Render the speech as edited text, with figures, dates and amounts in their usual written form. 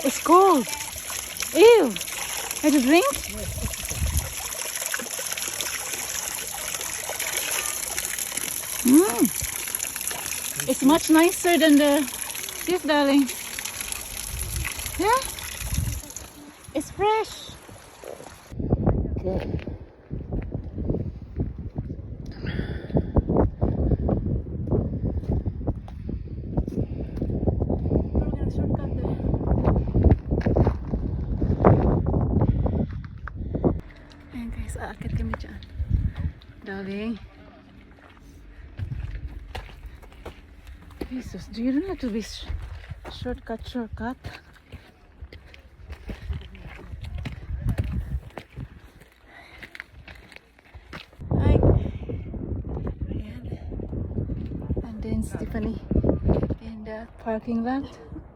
It's cold. Ew. Had to drink? It's much nicer than the... Yes, darling. Yeah? It's fresh. Okay. We're gonna shortcut there. Ayan guys, aakit kami dyan. Darling. Jesus, do you don't have to be shortcut? Hi. Ayan. And then Stephanie in the parking lot.